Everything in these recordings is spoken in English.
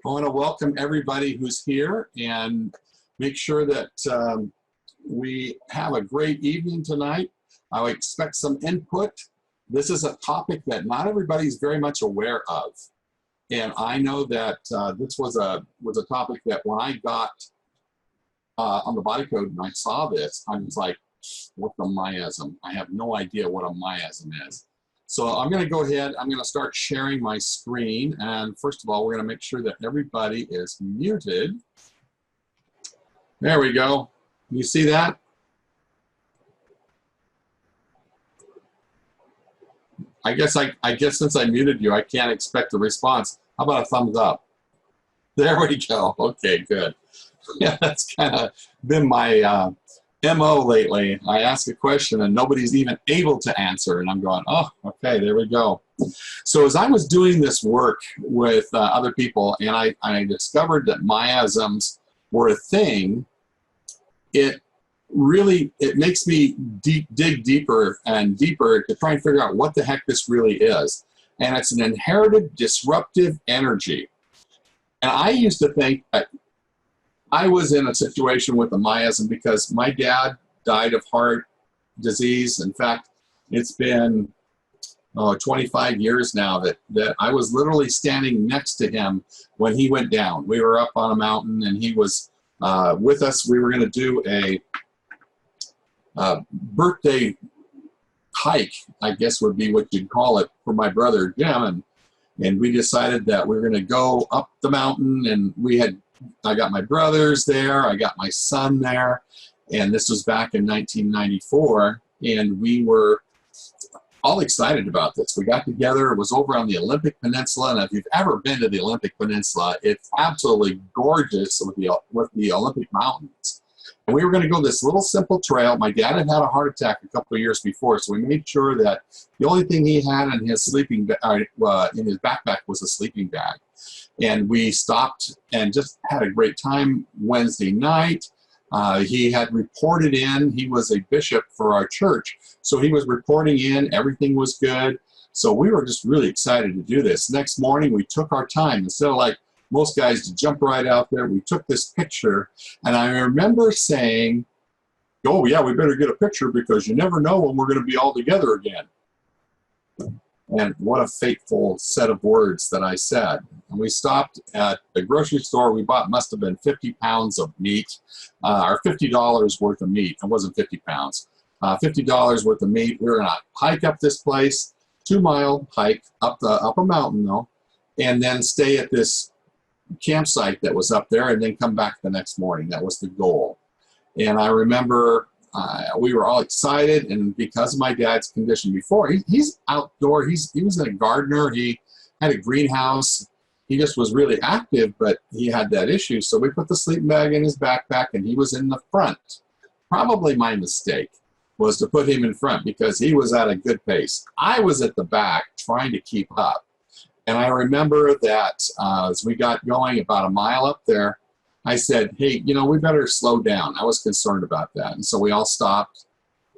I want to welcome everybody who's here and make sure that we have a great evening tonight. I expect some input. This is a topic that not everybody's very much aware of. And I know that this was a topic that when I got on the body code and I saw this, I was like, what's a miasm? I have no idea what a miasm is. So I'm going to go ahead, I'm going to start sharing my screen. And first of all, we're going to make sure that everybody is muted. There we go. You see that? I guess since I muted you, I can't expect a response. How about a thumbs up? There we go. Okay, good. Yeah, that's kind of been my MO lately. I ask a question and nobody's even able to answer, and I'm going, oh, okay, there we go. So as I was doing this work with other people, and I discovered that miasms were a thing, it makes me dig deeper and deeper to try and figure out what the heck this really is. And it's an inherited disruptive energy. And I used to think that I was in a situation with a miasm because my dad died of heart disease. In fact, it's been 25 years now that I was literally standing next to him when he went down. We were up on a mountain and he was with us. We were going to do a birthday hike, I guess would be what you'd call it, for my brother Jim. And we decided that we were going to go up the mountain, and I got my brothers there, I got my son there, and this was back in 1994, and we were all excited about this. We got together. It was over on the Olympic Peninsula, and if you've ever been to the Olympic Peninsula, it's absolutely gorgeous with the Olympic Mountains. And we were going to go this little simple trail. My dad had had a heart attack a couple of years before, so we made sure that the only thing he had in his in his backpack was a sleeping bag. And we stopped and just had a great time Wednesday night. He had reported in. He was a bishop for our church, so he was reporting in. Everything was good. So we were just really excited to do this. Next morning, we took our time. Instead of like most guys to jump right out there, we took this picture. And I remember saying, oh, yeah, we better get a picture because you never know when we're going to be all together again. And what a fateful set of words that I said. And we stopped at the grocery store. We bought, must have been 50 pounds of meat, or $50 worth of meat. It wasn't 50 pounds. $50 worth of meat. We were going to hike up this place, 2-mile hike up a mountain though, and then stay at this campsite that was up there and then come back the next morning. That was the goal. And I remember we were all excited, and because of my dad's condition before, he's outdoor, he was a gardener, he had a greenhouse, he just was really active, but he had that issue. So we put the sleeping bag in his backpack and he was in the front. Probably my mistake was to put him in front because he was at a good pace. I was at the back trying to keep up. And I remember that as we got going about a mile up there, I said, hey, we better slow down. I was concerned about that. And so we all stopped,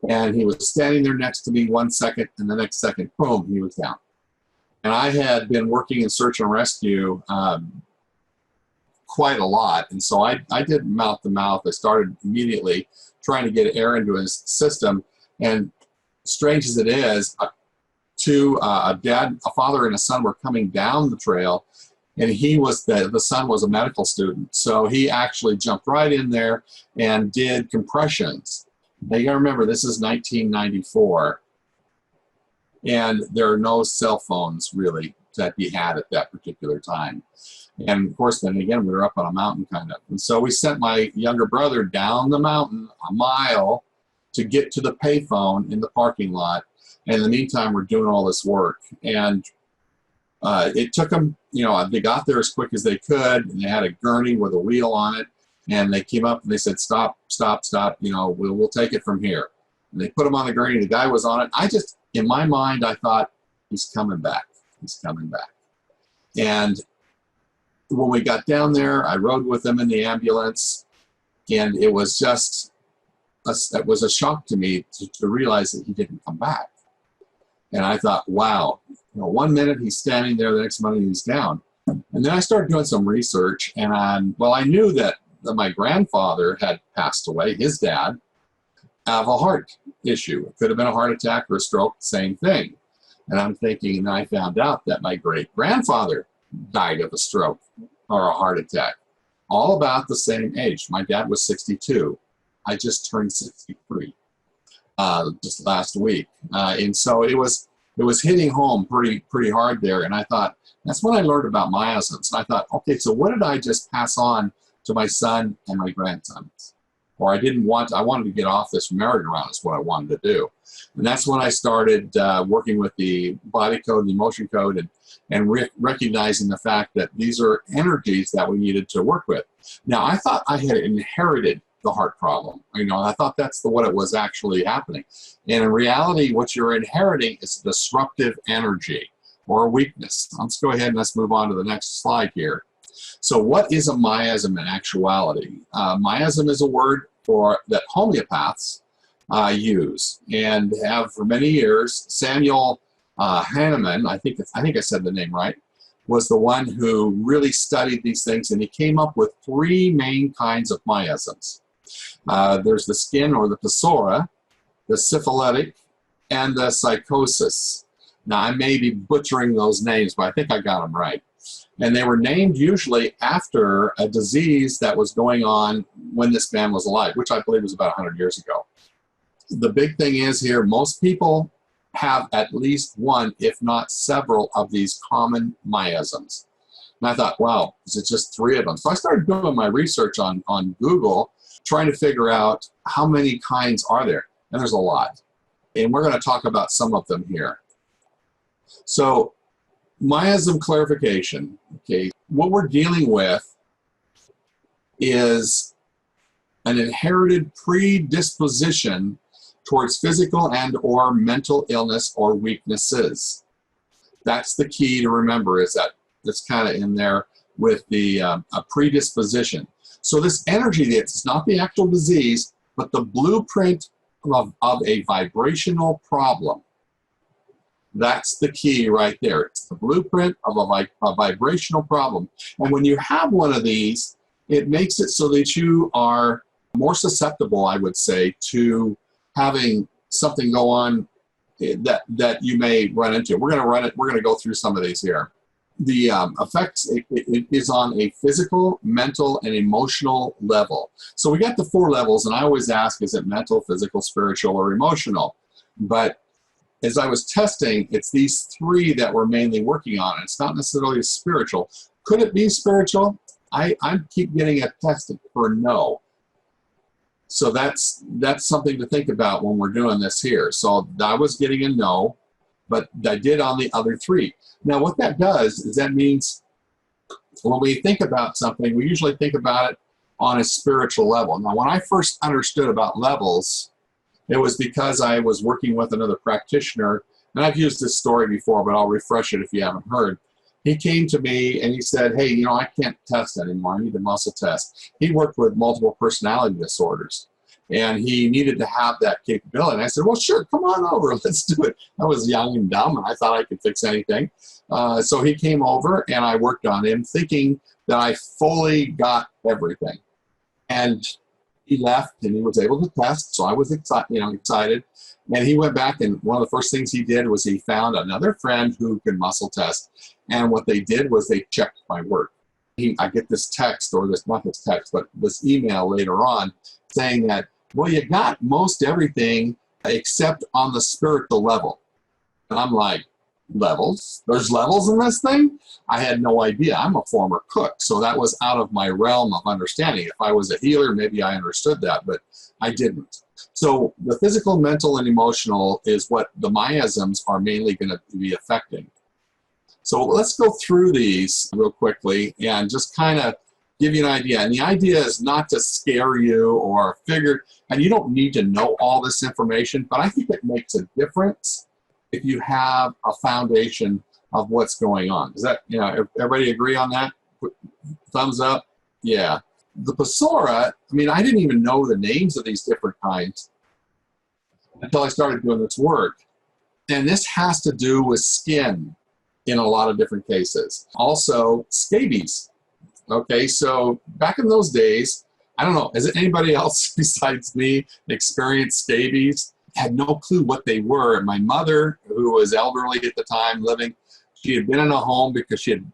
and he was standing there next to me 1 second, and the next second, boom, he was down. And I had been working in search and rescue quite a lot. And so I did mouth to mouth. I started immediately trying to get air into his system. And strange as it is, a father and a son were coming down the trail, and the son was a medical student. So he actually jumped right in there and did compressions. Now you gotta remember, this is 1994, and there are no cell phones really that he had at that particular time. And of course, then again, we were up on a mountain kind of. And so we sent my younger brother down the mountain a mile to get to the payphone in the parking lot. And in the meantime, we're doing all this work. And it took them, they got there as quick as they could, and they had a gurney with a wheel on it. And they came up and they said, stop, stop, stop, we'll take it from here. And they put him on the gurney. The guy was on it. In my mind, I thought, he's coming back. He's coming back. And when we got down there, I rode with him in the ambulance. And it was just, it was a shock to me to realize that he didn't come back. And I thought, wow, 1 minute he's standing there, the next minute he's down. And then I started doing some research, and well, I knew that my grandfather had passed away, his dad, of a heart issue. It could have been a heart attack or a stroke, same thing. And I'm thinking, and I found out that my great-grandfather died of a stroke or a heart attack, all about the same age. My dad was 62. I just turned 63 just last week. And so it was hitting home pretty hard there. And I thought, that's when I learned about miasms. And I thought, okay, so what did I just pass on to my son and my grandsons? Or I wanted to get off this merry-go-round is what I wanted to do. And that's when I started working with the body code, the emotion code, and recognizing the fact that these are energies that we needed to work with. Now, I thought I had inherited the heart problem. I thought that's what it was actually happening. And in reality, what you're inheriting is disruptive energy or weakness. Let's go ahead and let's move on to the next slide here. So what is a miasm in actuality? Miasm is a word that homeopaths use and have for many years. Samuel Hahnemann, I think I said the name right, was the one who really studied these things, and he came up with 3 main kinds of miasms. There's the skin or the Psora, the syphilitic, and the Sycosis. Now, I may be butchering those names, but I think I got them right. And they were named usually after a disease that was going on when this man was alive, which I believe was about 100 years ago. The big thing is here, most people have at least one, if not several, of these common miasms. And I thought, wow, is it just 3 of them? So I started doing my research on Google, trying to figure out how many kinds are there. And there's a lot. And we're going to talk about some of them here. So, miasm clarification, okay, what we're dealing with is an inherited predisposition towards physical and or mental illness or weaknesses. That's the key to remember, is that that's kind of in there with the a predisposition. So this energy, it's not the actual disease, but the blueprint of a vibrational problem. That's the key right there. It's the blueprint of a vibrational problem. And when you have one of these, it makes it so that you are more susceptible, I would say, to having something go on that you may run into. We're going to go through some of these here. The effects it is on a physical, mental, and emotional level. So we got the 4 levels, and I always ask, is it mental, physical, spiritual, or emotional? But as I was testing, it's these 3 that we're mainly working on. It's not necessarily spiritual. Could it be spiritual? I keep getting a test for no. So that's something to think about when we're doing this here. So I was getting a no, but I did on the other 3. Now what that does is that means when we think about something, we usually think about it on a spiritual level. Now when I first understood about levels, it was because I was working with another practitioner, and I've used this story before, but I'll refresh it if you haven't heard. He came to me and he said, hey, I can't test anymore. I need a muscle test. He worked with multiple personality disorders, and he needed to have that capability. And I said, well, sure, come on over. Let's do it. I was young and dumb, and I thought I could fix anything. So he came over, and I worked on him, thinking that I fully got everything. And he left, and he was able to test, so I was excited. And he went back, and one of the first things he did was he found another friend who could muscle test. And what they did was they checked my work. I get this text, or not this text, but this email later on saying that, well, you got most everything except on the spiritual level. And I'm like, levels? There's levels in this thing? I had no idea. I'm a former cook, so that was out of my realm of understanding. If I was a healer, maybe I understood that, but I didn't. So the physical, mental, and emotional is what the miasms are mainly going to be affecting. So let's go through these real quickly and just kind of give you an idea. And the idea is not to scare you or figure, and you don't need to know all this information, but I think it makes a difference if you have a foundation of what's going on. Is that, everybody agree on that? Thumbs up? Yeah. The Psora, I didn't even know the names of these different kinds until I started doing this work. And this has to do with skin in a lot of different cases. Also, scabies. Okay, so back in those days, I don't know, has anybody else besides me experienced scabies? Had no clue what they were. My mother, who was elderly at the time living, she had been in a home because she had,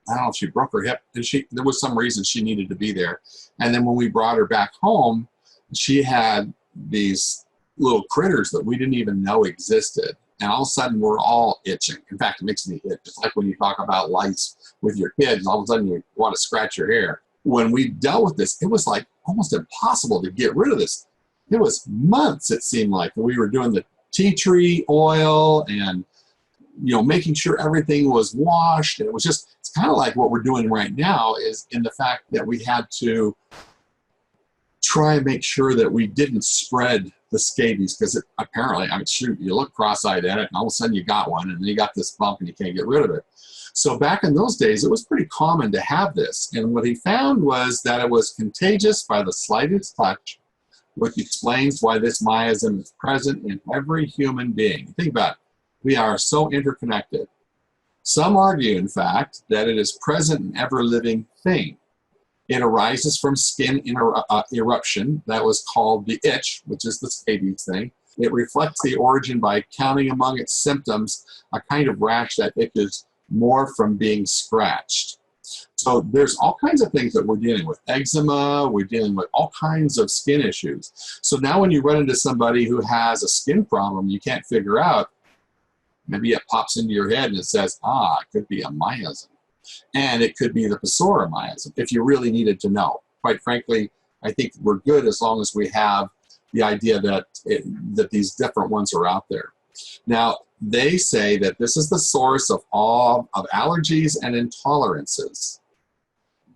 I don't know if she broke her hip, and there was some reason she needed to be there. And then when we brought her back home, she had these little critters that we didn't even know existed. And all of a sudden, we're all itching. In fact, it makes me itch. Just like when you talk about lice with your kids, all of a sudden you want to scratch your hair. When we dealt with this, it was like almost impossible to get rid of this. It was months, it seemed like. We were doing the tea tree oil and, you know, making sure everything was washed. And it was just, it's kind of like what we're doing right now, is in the fact that we had to try and make sure that we didn't spread the scabies, because apparently, I mean, shoot, you look cross-eyed at it and all of a sudden you got one and then you got this bump and you can't get rid of it. So back in those days, it was pretty common to have this. And what he found was that it was contagious by the slightest touch, which explains why this miasm is present in every human being. Think about it. We are so interconnected. Some argue, in fact, that it is present in every living thing. It arises from skin eruption that was called the itch, which is the scabies thing. It reflects the origin by counting among its symptoms a kind of rash that itches more from being scratched. So there's all kinds of things that we're dealing with. Eczema, we're dealing with all kinds of skin issues. So now when you run into somebody who has a skin problem you can't figure out, maybe it pops into your head and it says, it could be a miasm. And it could be the Psora miasm, if you really needed to know. Quite frankly, I think we're good as long as we have the idea that these different ones are out there. Now, they say that this is the source of all of allergies and intolerances.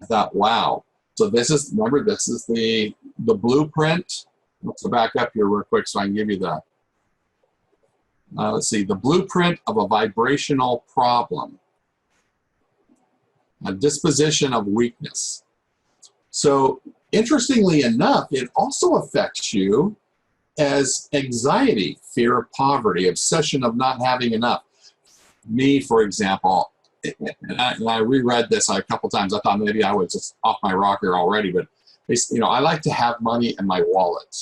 I thought, wow. So this is, remember, this is the blueprint. Let's go back up here real quick so I can give you the, let's see, the blueprint of a vibrational problem. A disposition of weakness. So interestingly enough, it also affects you as anxiety, fear of poverty, obsession of not having enough. Me, for example, and I reread this a couple times. I thought maybe I was just off my rocker already, but you know, I like to have money in my wallet.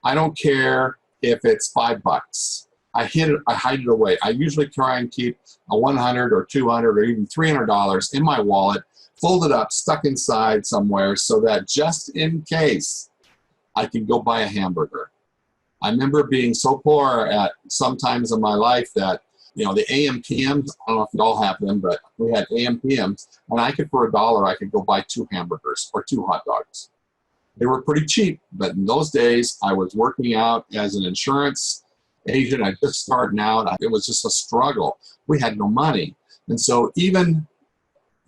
I don't care if it's $5. I hide it away. I usually try and keep a $100 or $200 or even $300 in my wallet, folded up, stuck inside somewhere, so that just in case I can go buy a hamburger. I remember being so poor at some times in my life that, you know, the AM/PMs, I don't know if you all have them, but we had AM/PMs, and I could, for $1, I could go buy 2 hamburgers or 2 hot dogs. They were pretty cheap, but in those days, I was working out as an insurance agent. I just starting out. It was just a struggle. We had no money. And so even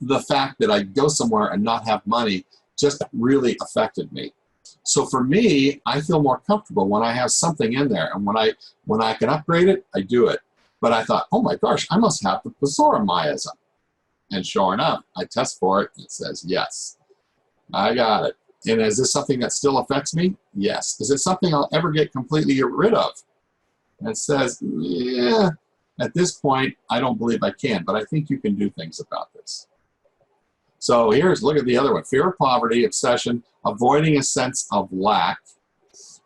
the fact that I'd go somewhere and not have money just really affected me. So for me, I feel more comfortable when I have something in there. And when I can upgrade it, I do it. But I thought, oh my gosh, I must have the Psora miasm. And sure enough, I test for it. And it says, yes, I got it. And is this something that still affects me? Yes. Is it something I'll ever get completely rid of? And it says, yeah, at this point, I don't believe I can, but I think you can do things about this. So look at the other one. Fear of poverty, obsession, avoiding a sense of lack.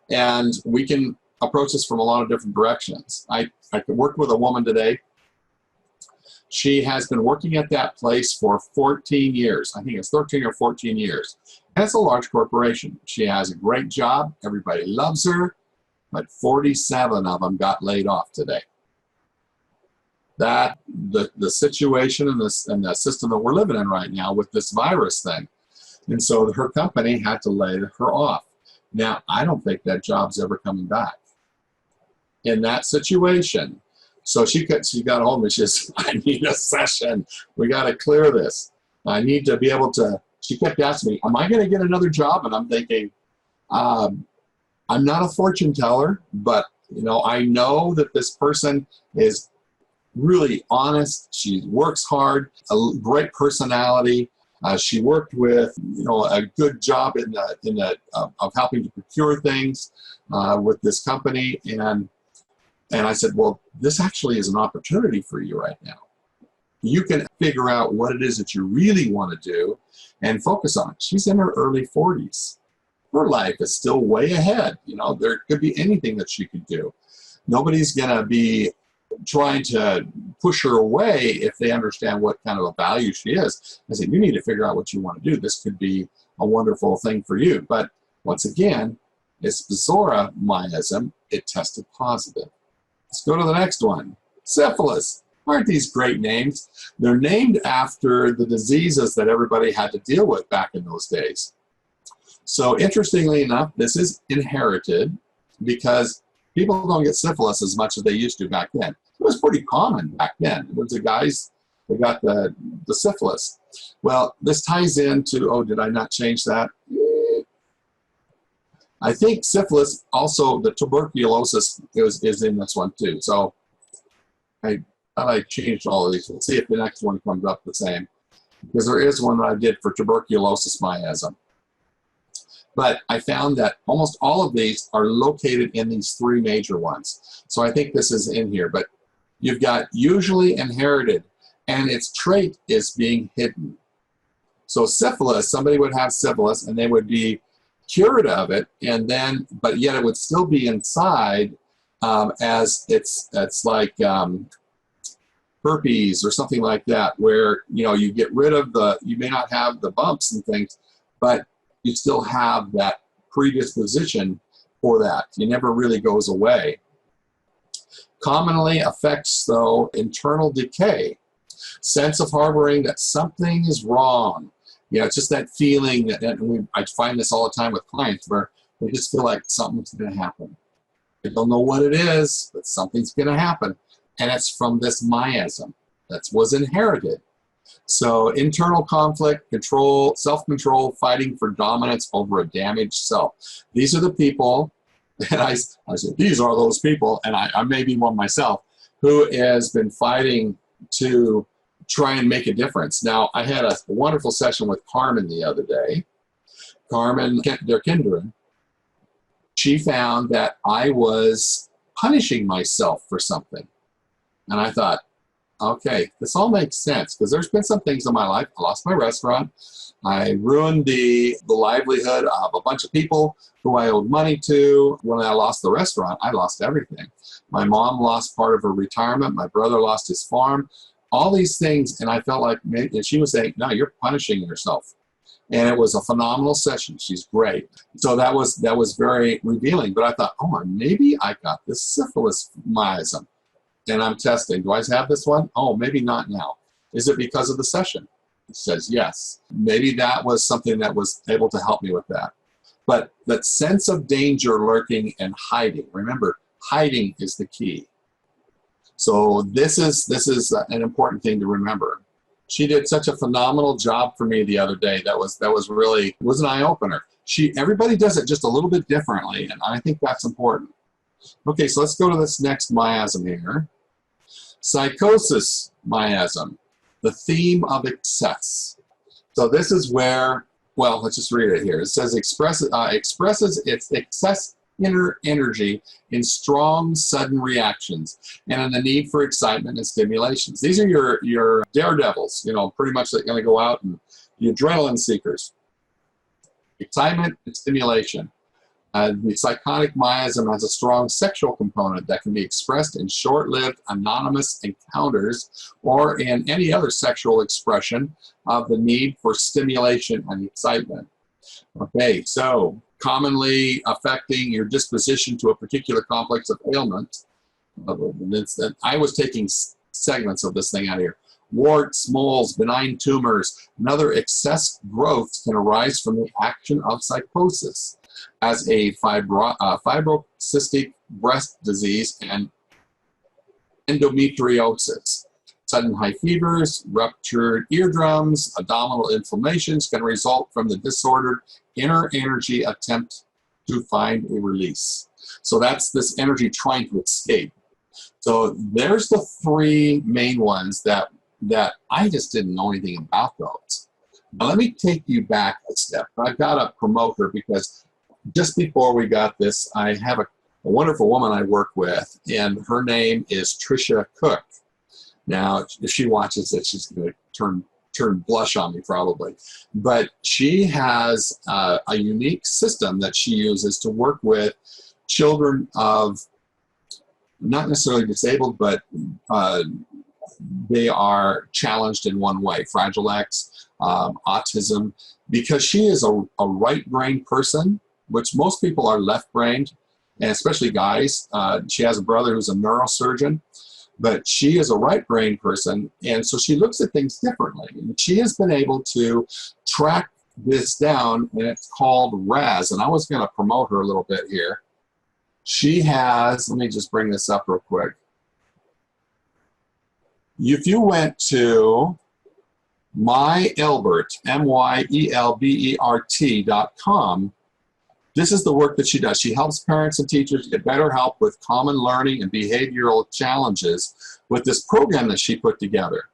And we can approach this from a lot of different directions. I could work with a woman today. She has been working at that place for 14 years. I think it's 13 or 14 years. And it's a large corporation. She has a great job. Everybody loves her. But 47 of them got laid off today. That the situation and the system that we're living in right now with this virus thing. And so her company had to lay her off. Now, I don't think that job's ever coming back. In that situation, so she got a hold of me. She says, I need a session. We got to clear this. I need to be able to, she kept asking me, am I going to get another job? And I'm thinking, I'm not a fortune teller, but you know, I know that this person is really honest. She works hard, a great personality. She worked with, you know, a good job of helping to procure things with this company. And I said, well, this actually is an opportunity for you right now. you can figure out what it is that you really want to do and focus on. She's in her early 40s. Her life is still way ahead. You know, there could be anything that she could do. Nobody's going to be trying to push her away if they understand what kind of a value she is. I said, you need to figure out what you want to do. This could be a wonderful thing for you. But once again, it's Psora Miasm. It tested positive. Let's go to the next one. Syphilis. Aren't these great names? They're named after the diseases that everybody had to deal with back in those days. So interestingly enough, this is inherited because people don't get syphilis as much as they used to back then. It was pretty common back then. It was the guys that got the syphilis. Well, this ties into, oh, did I not change that? I think syphilis, also the tuberculosis is in this one too. So I thought I changed all of these. Let's see if the next one comes up the same. Because there is one that I did for tuberculosis miasm. But I found that almost all of these are located in these three major ones. So I think this is in here. But you've got usually inherited, and its trait is being hidden. So syphilis, somebody would have syphilis, and they would be cured of it, and then, but yet it would still be inside as it's like herpes or something like that, where, you know, you get rid of you may not have the bumps and things, but you still have that predisposition for that. It never really goes away. Commonly affects, though, internal decay, sense of harboring that something is wrong. You know, it's just that feeling that, and I find this all the time with clients where they just feel like something's going to happen. They don't know what it is, but something's going to happen. And it's from this miasm that was inherited. So internal conflict, control, self-control, fighting for dominance over a damaged self. These are the people, and I said, these are those people, and I may be one myself, who has been fighting to try and make a difference. Now, I had a wonderful session with Carmen the other day. Carmen, their kindred, she found that I was punishing myself for something. And I thought, okay, this all makes sense, because there's been some things in my life. I lost my restaurant. I ruined the livelihood of a bunch of people who I owed money to. When I lost the restaurant, I lost everything. My mom lost part of her retirement. My brother lost his farm. All these things, and I felt like, and she was saying, no, you're punishing yourself. And it was a phenomenal session. She's great. So that was very revealing. But I thought, oh, maybe I got this syphilis miasm. And I'm testing. Do I have this one? Oh, maybe not now. Is it because of the session? It says yes. Maybe that was something that was able to help me with that. But that sense of danger lurking and hiding. Remember, hiding is the key. So this is an important thing to remember. She did such a phenomenal job for me the other day. That was really, it was an eye-opener. Everybody does it just a little bit differently, and I think that's important. Okay, so let's go to this next miasm here. Sycosis miasm, the theme of excess. So this is where, well, let's just read it here. It says expresses its excess inner energy in strong, sudden reactions and in the need for excitement and stimulations. These are your daredevils, you know, pretty much they're going to go out and the adrenaline seekers. Excitement and stimulation. The psychotic miasm has a strong sexual component that can be expressed in short-lived, anonymous encounters or in any other sexual expression of the need for stimulation and excitement. Okay, so commonly affecting your disposition to a particular complex of ailment. I was taking segments of this thing out here. Warts, moles, benign tumors, and other excess growths can arise from the action of psychosis as a fibrocystic breast disease and endometriosis. Sudden high fevers, ruptured eardrums, abdominal inflammations can result from the disordered inner energy attempt to find a release. So that's this energy trying to escape. So there's the three main ones that I just didn't know anything about those. Now let me take you back a step. I've got to promote her because just before we got this, I have a wonderful woman I work with, and her name is Tricia Cook. Now, if she watches it, she's going to turn blush on me probably. But she has a unique system that she uses to work with children of not necessarily disabled, but they are challenged in one way, Fragile X, autism, because she is a right-brained person, which most people are left-brained, and especially guys. She has a brother who's a neurosurgeon, but she is a right-brained person, and so she looks at things differently. And she has been able to track this down, and it's called RAS, and I was going to promote her a little bit here. She has, let me just bring this up real quick. If you went to myelbert, myelbert.com, this is the work that she does. She helps parents and teachers get better help with common learning and behavioral challenges with this program that she put together.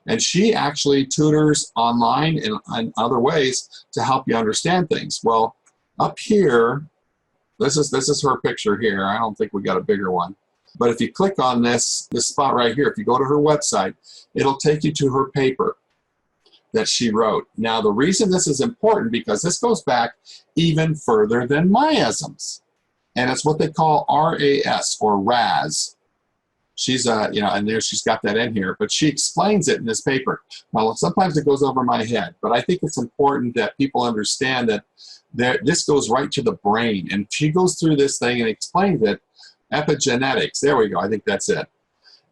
And she actually tutors online and other ways to help you understand things. Well, up here, this is her picture here. I don't think we got a bigger one. But if you click on this spot right here, if you go to her website, it'll take you to her paper that she wrote. Now, the reason this is important, because this goes back even further than miasms. And it's what they call RAS, or RAS. She's, and there she's got that in here, but she explains it in this paper. Well, sometimes it goes over my head, but I think it's important that people understand that this goes right to the brain. And she goes through this thing and explains it. Epigenetics, there we go, I think that's it.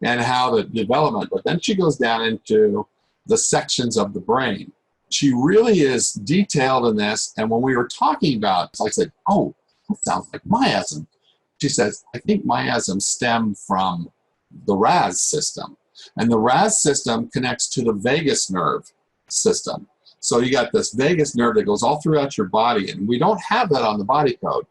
And how the development, but then she goes down into the sections of the brain. She really is detailed in this, and when we were talking about it, I said, oh, that sounds like miasm. She says, I think miasms stem from the RAS system. And the RAS system connects to the vagus nerve system. So you got this vagus nerve that goes all throughout your body, and we don't have that on the body code,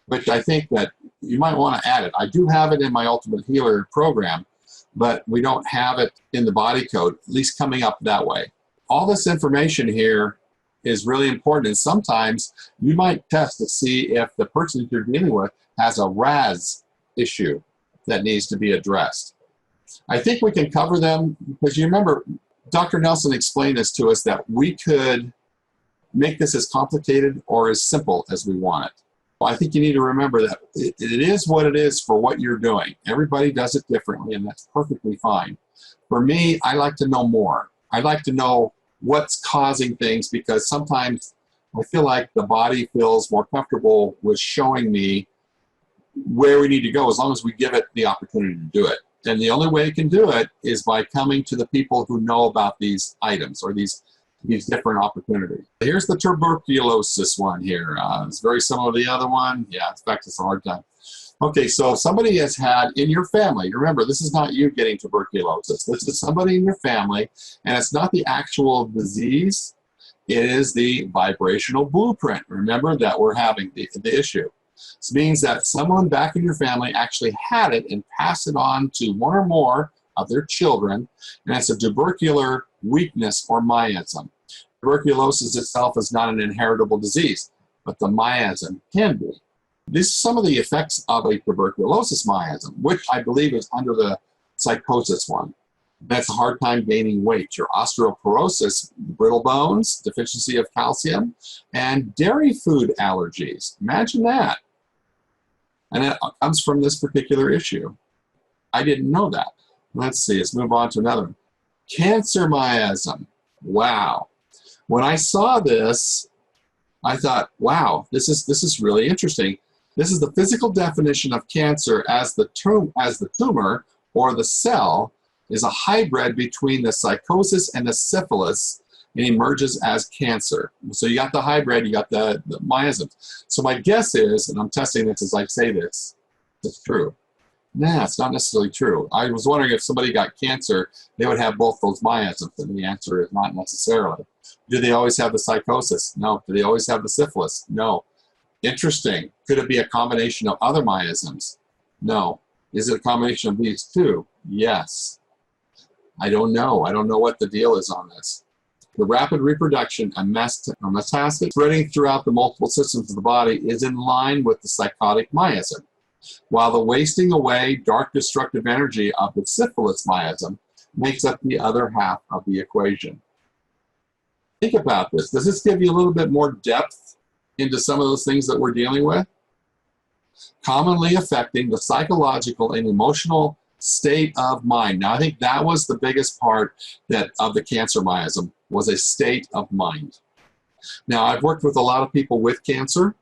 which I think that you might want to add it. I do have it in my Ultimate Healer program, but we don't have it in the body code, at least coming up that way. All this information here is really important, and sometimes you might test to see if the person that you're dealing with has a RAS issue that needs to be addressed. I think we can cover them, because you remember Dr. Nelson explained this to us, that we could make this as complicated or as simple as we want it. I think you need to remember that it is what it is for what you're doing. Everybody does it differently, and that's perfectly fine. For me, I like to know more. I like to know what's causing things, because sometimes I feel like the body feels more comfortable with showing me where we need to go, as long as we give it the opportunity to do it. And the only way it can do it is by coming to the people who know about these items, or these different opportunities. Here's the tuberculosis one here. It's very similar to the other one. Yeah, in fact, it's a hard time. Okay, so if somebody has had in your family, remember, this is not you getting tuberculosis. This is somebody in your family, and it's not the actual disease. It is the vibrational blueprint. Remember that we're having the issue. This means that someone back in your family actually had it and passed it on to one or more of their children, and it's a tubercular weakness or miasm. Tuberculosis itself is not an inheritable disease, but the miasm can be. These are some of the effects of a tuberculosis miasm, which I believe is under the Sycosis one. That's a hard time gaining weight, your osteoporosis, brittle bones, deficiency of calcium, and dairy food allergies. Imagine that. And it comes from this particular issue. I didn't know that. Let's see, let's move on to another one. Cancer miasm. Wow. When I saw this, I thought, wow, this is really interesting. This is the physical definition of cancer as the tumor or the cell is a hybrid between the psychosis and the syphilis, and emerges as cancer. So you got the hybrid, you got the miasms. So my guess is, and I'm testing this as I say this, it's true. Nah, it's not necessarily true. I was wondering if somebody got cancer, they would have both those miasms, and the answer is not necessarily. Do they always have the psychosis? No. Do they always have the syphilis? No. Interesting. Could it be a combination of other miasms? No. Is it a combination of these two? Yes. I don't know. I don't know what the deal is on this. The rapid reproduction and metastasis spreading throughout the multiple systems of the body is in line with the psychotic miasm, while the wasting away dark destructive energy of the syphilis miasm makes up the other half of the equation. Think about this. Does this give you a little bit more depth into some of those things that we're dealing with? Commonly affecting the psychological and emotional state of mind. Now, I think that was the biggest part of the cancer miasm, was a state of mind. Now, I've worked with a lot of people with cancer,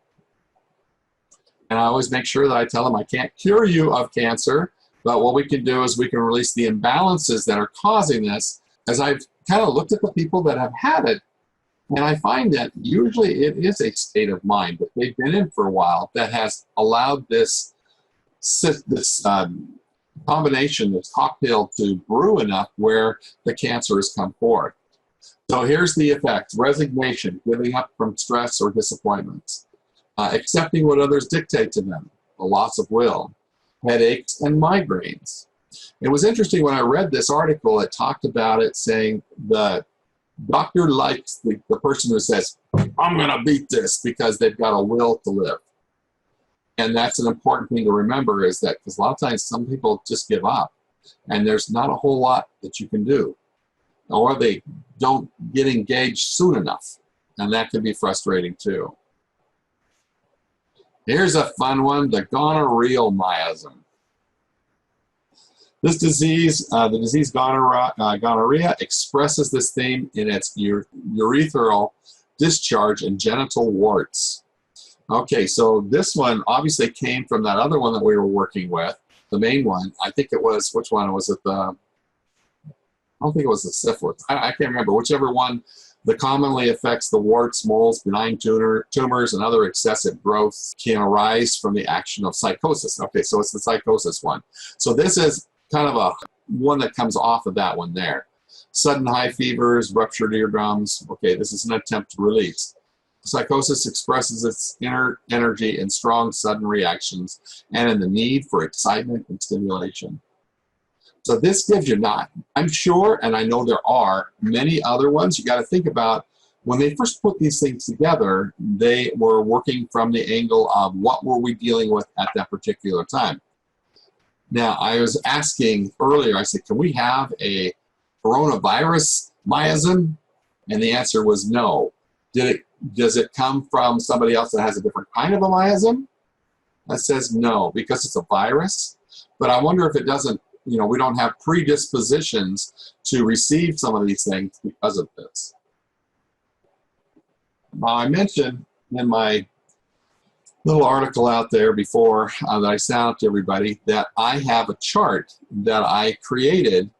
and I always make sure that I tell them I can't cure you of cancer, but what we can do is we can release the imbalances that are causing this. As I've kind of looked at the people that have had it, and I find that usually it is a state of mind that they've been in for a while that has allowed this combination, this cocktail, to brew enough where the cancer has come forth. So here's the effects: resignation, giving up from stress or disappointments, accepting what others dictate to them, a loss of will, headaches, and migraines. It was interesting when I read this article, it talked about it saying the doctor likes the person who says, I'm going to beat this, because they've got a will to live. And that's an important thing to remember, is that because a lot of times some people just give up and there's not a whole lot that you can do, or they don't get engaged soon enough. And that can be frustrating too. Here's a fun one: the Gonorrheal Miasm. This disease, the disease gonorrhea, expresses this theme in its urethral discharge and genital warts. Okay, so this one obviously came from that other one that we were working with, the main one. I think it was, which one was it? I don't think it was the syphilis. I can't remember. Whichever one that commonly affects the warts, moles, benign tumors, and other excessive growths can arise from the action of psychosis. Okay, so it's the psychosis one. So this is kind of a one that comes off of that one there. Sudden high fevers, ruptured eardrums. Okay, this is an attempt to release. Psychosis expresses its inner energy in strong sudden reactions and in the need for excitement and stimulation. So this gives you not, I'm sure, and I know there are many other ones. You got to think about when they first put these things together, they were working from the angle of what were we dealing with at that particular time. Now, I was asking earlier, I said, can we have a coronavirus miasm? And the answer was no. Does it come from somebody else that has a different kind of a miasm? That says no, because it's a virus. But I wonder if it doesn't, we don't have predispositions to receive some of these things because of this. Now, I mentioned in my little article out there before that I sent out to everybody that I have a chart that I created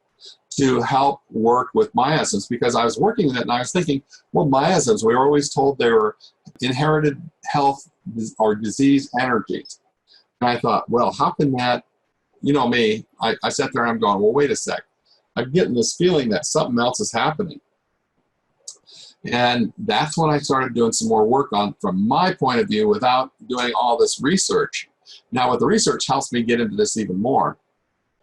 to help work with miasms, because I was working with it and I was thinking, well, miasms, we were always told they were inherited health or disease energies. And I thought, well, how can that, me, I sat there and I'm going, well, wait a sec. I'm getting this feeling that something else is happening. And that's when I started doing some more work on, from my point of view, without doing all this research. Now, with the research helps me get into this even more.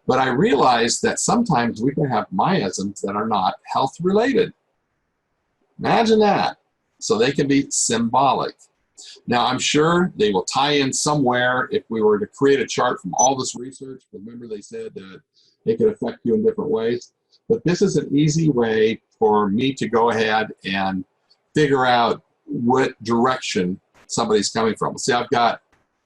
But I realized that sometimes we can have miasms that are not health-related. Imagine that. So they can be symbolic. Now, I'm sure they will tie in somewhere if we were to create a chart from all this research. Remember, they said that it could affect you in different ways. But this is an easy way for me to go ahead and figure out what direction somebody's coming from. See, I've got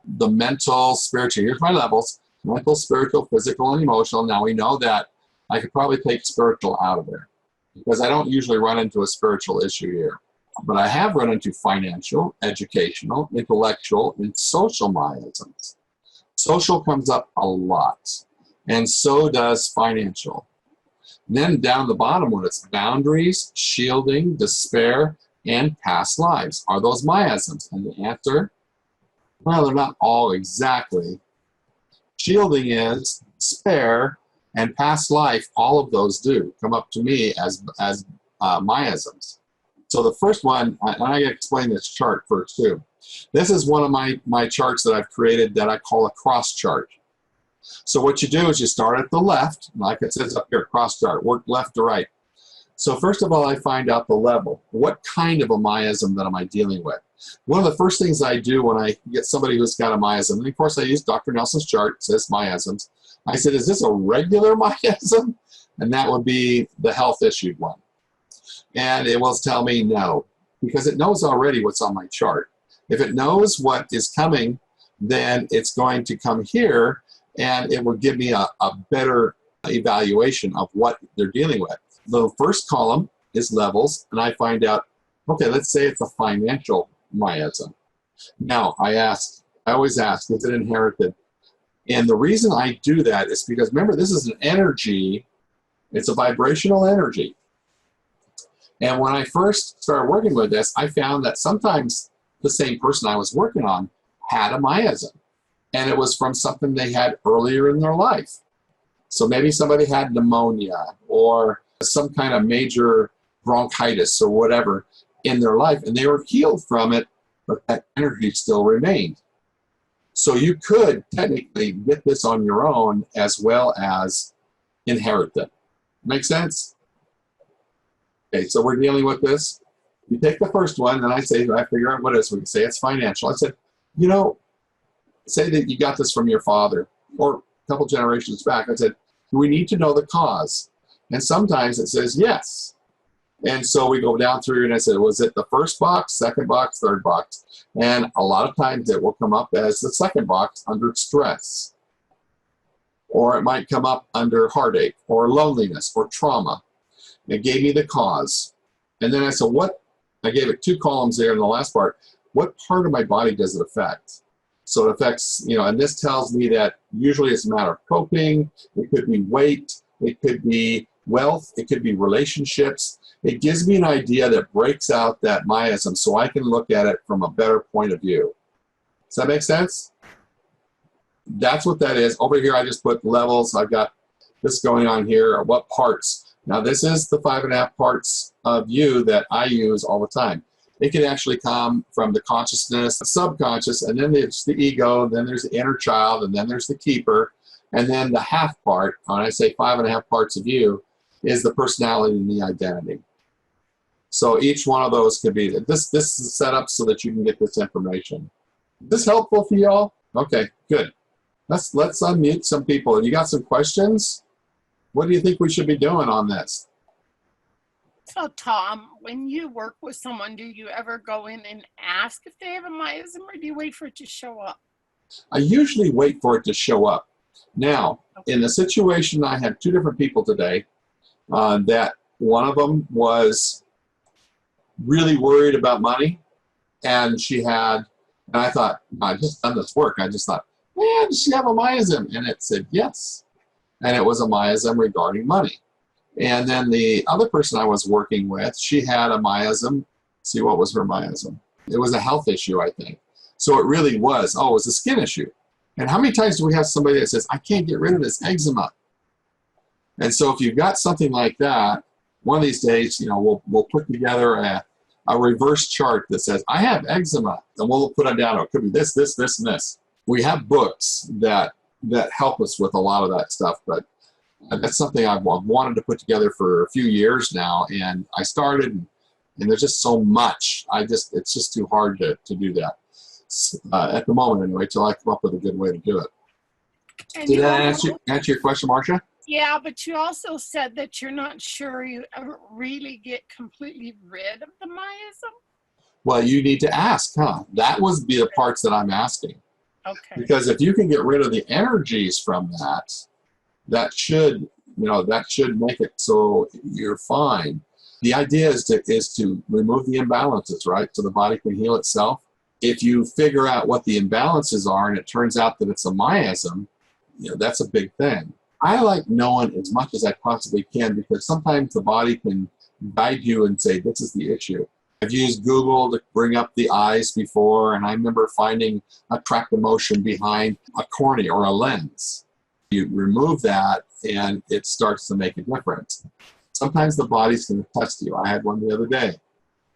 the mental, spiritual. Here's my levels: mental, spiritual, physical, and emotional. Now, we know that I could probably take spiritual out of there, because I don't usually run into a spiritual issue here. But I have run into financial, educational, intellectual, and social miasms. Social comes up a lot, and so does financial. And then down the bottom, when it's boundaries, shielding, despair, and past lives. Are those miasms? And the answer, well, they're not all exactly. Shielding is, despair, and past life, all of those do come up to me as miasms. So the first one, and I explain this chart first too. This is one of my charts that I've created that I call a cross chart. So what you do is you start at the left, like it says up here, cross chart, work left to right. So first of all, I find out the level. What kind of a miasm that am I dealing with? One of the first things I do when I get somebody who's got a miasm, and of course I use Dr. Nelson's chart, it says miasms. I said, is this a regular miasm? and that would be the health issue one. And it will tell me no, because it knows already what's on my chart. If it knows what is coming, then it's going to come here, and it will give me a better evaluation of what they're dealing with. The first column is levels, and I find out, okay, let's say it's a financial miasm. Now, I always ask, is it inherited? And the reason I do that is because, remember, this is an energy. It's a vibrational energy. And when I first started working with this, I found that sometimes the same person I was working on had a miasm. And it was from something they had earlier in their life. So maybe somebody had pneumonia or some kind of major bronchitis or whatever in their life, and they were healed from it, but that energy still remained. So you could technically get this on your own as well as inherit it. Make sense? Okay, so we're dealing with this. You take the first one, and I figure out what it is. We can say it's financial. I said, you know, say that you got this from your father or a couple generations back. I said, we need to know the cause. And sometimes it says yes. And so we go down through, and I said, was it the first box, second box, third box? And a lot of times it will come up as the second box under stress. Or it might come up under heartache or loneliness or trauma. It gave me the cause. And then I said, I gave it 2 columns there in the last part. What part of my body does it affect? So it affects, and this tells me that usually it's a matter of coping. It could be weight. It could be wealth. It could be relationships. It gives me an idea that breaks out that miasm so I can look at it from a better point of view. Does that make sense? That's what that is. Over here, I just put levels. I've got this going on here. What parts? Now, this is the 5.5 parts of you that I use all the time. It can actually come from the consciousness, the subconscious, and then there's the ego, then there's the inner child, and then there's the keeper. And then the half part, when I say 5.5 parts of you, is the personality and the identity. So each one of those could be, this is set up so that you can get this information. Is this helpful for y'all? Okay, good. Let's unmute some people. You got some questions? What do you think we should be doing on this? So Tom, when you work with someone, do you ever go in and ask if they have a miasm, or do you wait for it to show up? I usually wait for it to show up. Now, in the situation, I had 2 different people today that one of them was really worried about money, and I thought, I just done this work. I just thought, man, does she have a miasm? And it said yes. And it was a miasm regarding money. And then the other person I was working with, she had a miasm. See, what was her miasm? It was a health issue, I think. So it really was, it was a skin issue. And how many times do we have somebody that says, I can't get rid of this eczema? And so if you've got something like that, one of these days, we'll put together a reverse chart that says, I have eczema. And we'll put it down. It could be this, this, this, and this. We have books that help us with a lot of that stuff, but that's something I've wanted to put together for a few years now, and I started, and there's just so much. It's just too hard to do that at the moment anyway, till I come up with a good way to do it. And Did that answer your question, Marcia? Yeah, but you also said that you're not sure you ever really get completely rid of the miasm. Well, you need to ask, huh? That would be the parts that I'm asking. Okay. Because if you can get rid of the energies from that should make it so you're fine. The idea is to remove the imbalances, right? So the body can heal itself. If you figure out what the imbalances are and it turns out that it's a miasm, that's a big thing. I like knowing as much as I possibly can, because sometimes the body can guide you and say, this is the issue. I've used Google to bring up the eyes before, and I remember finding a tract of motion behind a cornea or a lens. You remove that, and it starts to make a difference. Sometimes the body's going to test you. I had one the other day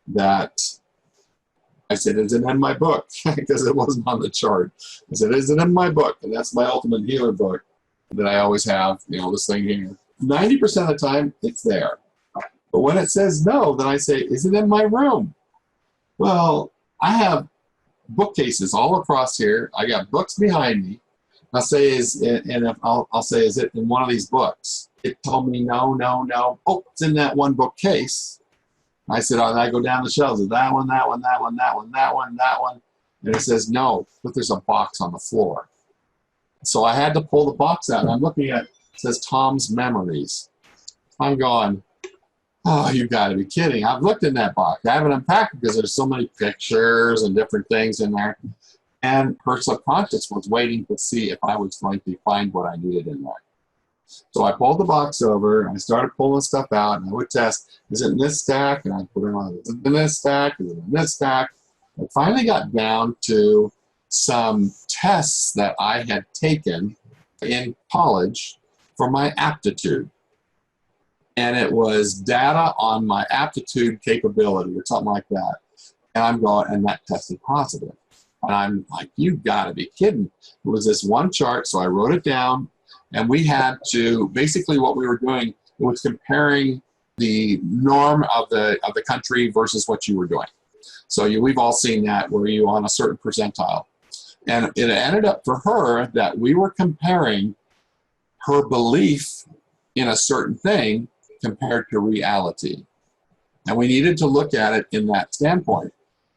that I said, is it in my book? Because it wasn't on the chart. I said, is it in my book? And that's my Ultimate Healer book that I always have, this thing here. 90% of the time, it's there. But when it says no, then I say, is it in my room? Well, I have bookcases all across here. I got books behind me. I'll say, is it in one of these books? It told me, no, no, no. Oh, it's in that one bookcase. I said, oh, and I go down the shelves. That one, that one, that one, that one, that one, that one. And it says, no, but there's a box on the floor. So I had to pull the box out. And I'm looking at, it says Tom's Memories. I'm going, oh, you got to be kidding. I've looked in that box. I haven't unpacked it because there's so many pictures and different things in there. And her subconscious was waiting to see if I was going to find what I needed in there. So I pulled the box over, and I started pulling stuff out, and I would test, is it in this stack? And I put it on, is it in this stack? Is it in this stack? I finally got down to some tests that I had taken in college for my aptitude. And it was data on my aptitude capability or something like that. And I'm going, and that tested positive. And I'm like, you gotta be kidding. It was this one chart, so I wrote it down. And we had to, basically what we were doing was comparing the norm of the country versus what you were doing. So we've all seen that, where you're on a certain percentile. And it ended up for her that we were comparing her belief in a certain thing compared to reality. And we needed to look at it in that standpoint.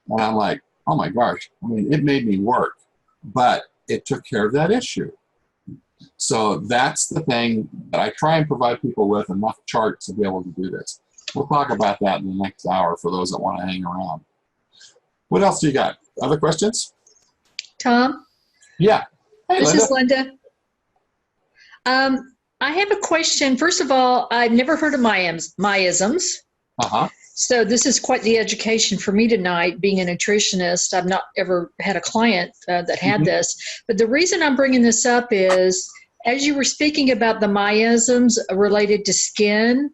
And I'm like, oh my gosh, I mean, it made me work, but it took care of that issue. So that's the thing that I try and provide people with, enough charts to be able to do this. We'll talk about that in the next hour for those that want to hang around. What else do you got? Other questions? Tom? Yeah. Hey, this Linda. is Linda. I have a question. First of all, I've never heard of miasms. Uh-huh. So this is quite the education for me tonight, being a nutritionist. I've not ever had a client that had this. But the reason I'm bringing this up is, as you were speaking about the miasms related to skin,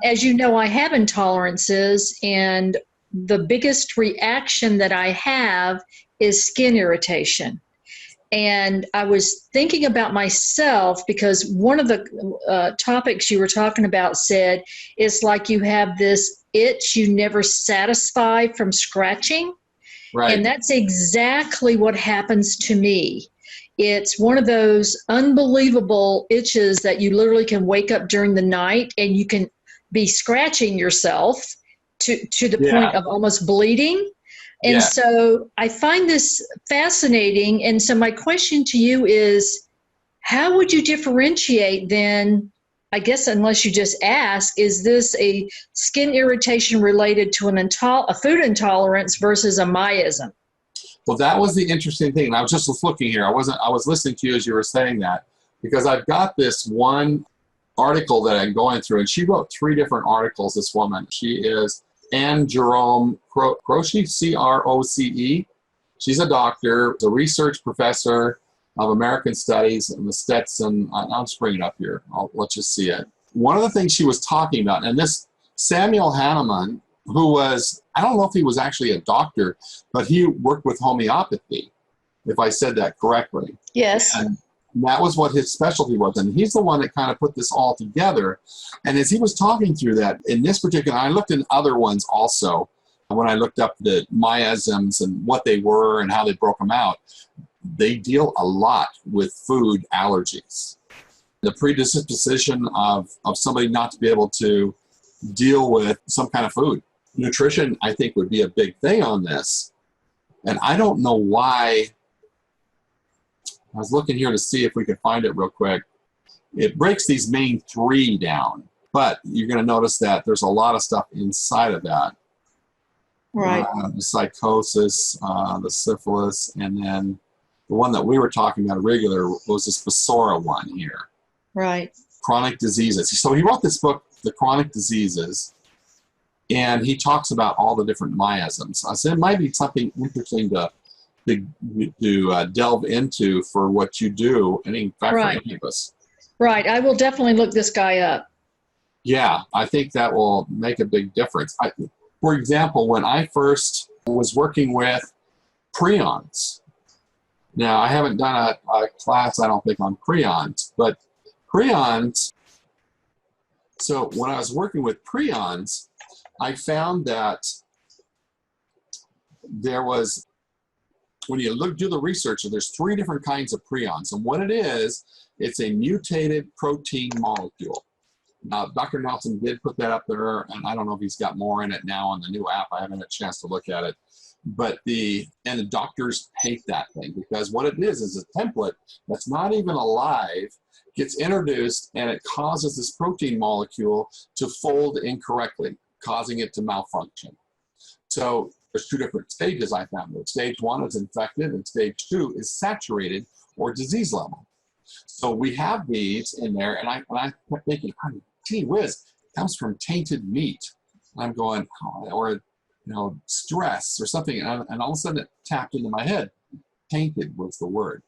as you know, I have intolerances, and the biggest reaction that I have is skin irritation. And I was thinking about myself, because one of the topics you were talking about said it's like you have this itch you never satisfy from scratching. Right. And that's exactly what happens to me. It's one of those unbelievable itches that you literally can wake up during the night and you can be scratching yourself to the point of almost bleeding. And so I find this fascinating. And so my question to you is, how would you differentiate then, I guess unless you just ask, is this a skin irritation related to a food intolerance versus a miasm? Well, that was the interesting thing. And I was just looking here. I was listening to you as you were saying that, because I've got this one article that I'm going through, and she wrote 3 different articles, this woman. She is Anne Jerome Croce, C-R-O-C-E. She's a doctor, a research professor of American Studies in the Stetson. I'll just bring it up here. Let's just see it. One of the things she was talking about, and this Samuel Hahnemann, who was, I don't know if he was actually a doctor, but he worked with homeopathy, if I said that correctly. Yes. And that was what his specialty was. And he's the one that kind of put this all together. And as he was talking through that, in this particular, I looked in other ones also, when I looked up the miasms and what they were and how they broke them out, they deal a lot with food allergies. The predisposition of somebody not to be able to deal with some kind of food. Nutrition, I think, would be a big thing on this. And I don't know why. I was looking here to see if we could find it real quick. It breaks these main 3 down, but you're going to notice that there's a lot of stuff inside of that. Right. The Sycosis, the Syphilis, and then the one that we were talking about regular was this Psora one here. Right. Chronic diseases. So he wrote this book, The Chronic Diseases, and he talks about all the different miasms. I said it might be something interesting to delve into for what you do, and in fact, for any of us. Right. I will definitely look this guy up. Yeah, I think that will make a big difference. For example, when I first was working with prions, now I haven't done a class, I don't think, on prions, but prions, so when I was working with prions, I found that there was when you do the research, there's 3 different kinds of prions. And what it is, it's a mutated protein molecule. Now, Dr. Nelson did put that up there, and I don't know if he's got more in it now on the new app. I haven't had a chance to look at it. But the doctors hate that thing, because what it is a template that's not even alive, gets introduced, and it causes this protein molecule to fold incorrectly, causing it to malfunction. So there's 2 different stages I found. Stage 1 is infected, and stage 2 is saturated or disease level. So we have these in there, and I kept thinking, gee whiz, it comes from tainted meat. And I'm going, or stress or something, and all of a sudden it tapped into my head. Tainted was the word.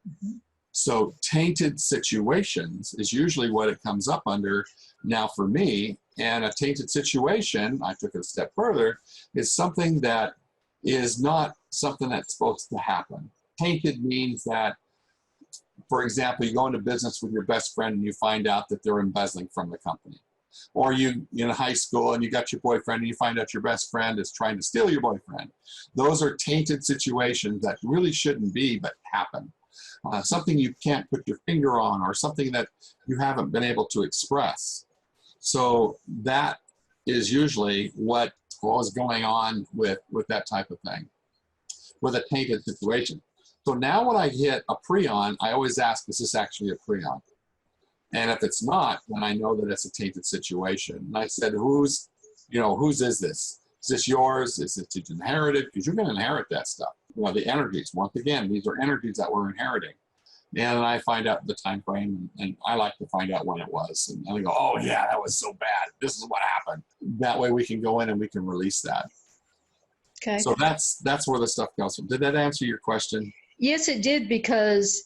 Mm-hmm. So tainted situations is usually what it comes up under now for me. And a tainted situation, I took it a step further, is something that is not something that's supposed to happen. Tainted means that, for example, you go into business with your best friend and you find out that they're embezzling from the company. Or you in high school and you got your boyfriend and you find out your best friend is trying to steal your boyfriend. Those are tainted situations that really shouldn't be, but happen. Something you can't put your finger on, or something that you haven't been able to express. So that is usually what was going on with that type of thing, with a tainted situation. So now when I hit a prion, I always ask, is this actually a prion? And if it's not, then I know that it's a tainted situation. And I said, whose is this? Is this yours? Is it inherited? Because you're going to inherit that stuff. The energies, once again, these are energies that we're inheriting. And I find out the time frame, and I like to find out when it was. And I go, oh yeah, that was so bad. This is what happened. That way we can go in and we can release that. Okay. So that's where the stuff comes from. Did that answer your question? Yes, it did, because,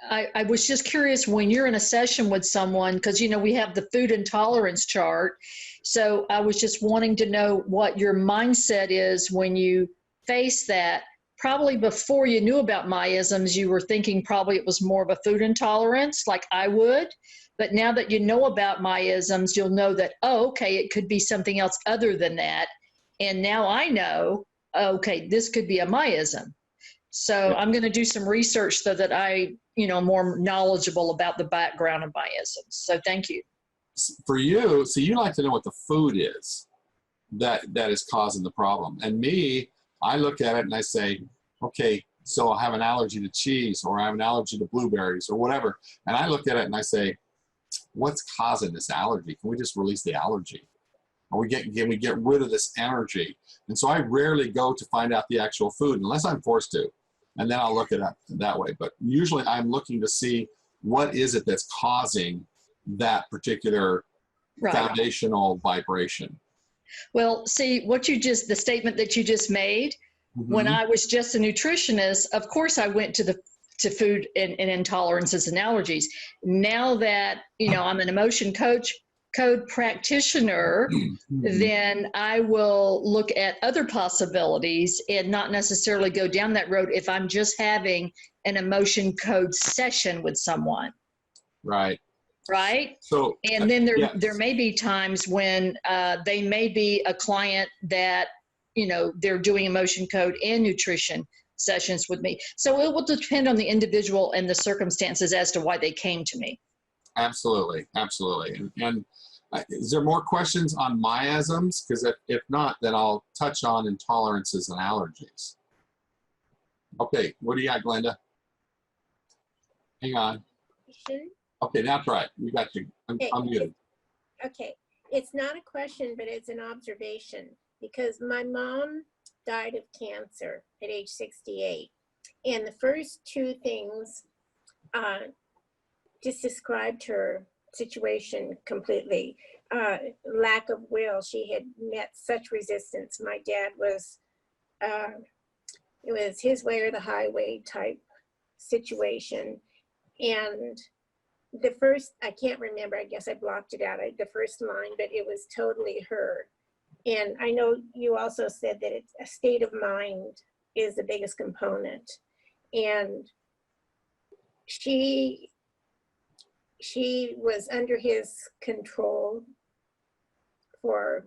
I was just curious when you're in a session with someone, because, we have the food intolerance chart. So I was just wanting to know what your mindset is when you face that. Probably before you knew about miasms, you were thinking probably it was more of a food intolerance, like I would. But now that you know about miasms, you'll know that, oh, okay, it could be something else other than that. And now I know, okay, this could be a miasm. So I'm going to do some research so that I'm more knowledgeable about the background of miasms. So thank you. For you, so you like to know what the food is that is causing the problem. And me, I look at it and I say, okay, so I have an allergy to cheese, or I have an allergy to blueberries, or whatever. And I look at it and I say, what's causing this allergy? Can we just release the allergy? Or can we get rid of this energy? And so I rarely go to find out the actual food unless I'm forced to. And then I'll look at it that way. But usually I'm looking to see what is it that's causing that particular foundational vibration. Well, see, the statement that you just made, when I was just a nutritionist, of course I went to food and intolerances and allergies. Now that, I'm an emotion code practitioner, then I will look at other possibilities and not necessarily go down that road if I'm just having an emotion code session with someone. Right. So, and then there may be times when they may be a client that, they're doing emotion code and nutrition sessions with me. So it will depend on the individual and the circumstances as to why they came to me. Absolutely. And is there more questions on miasms? Because if not, then I'll touch on intolerances and allergies. Okay, what do you got, Glenda? Hang on. Okay, that's right. We got you. I'm muted. Okay, it's not a question, but it's an observation, because my mom died of cancer at age 68. And the first 2 things just described her situation completely. Lack of will. She had met such resistance. My dad was, it was his way or the highway type situation. And the first, I can't remember, I guess I blocked it out, the first line, but it was totally her. And I know you also said that it's a state of mind is the biggest component. And she was under his control for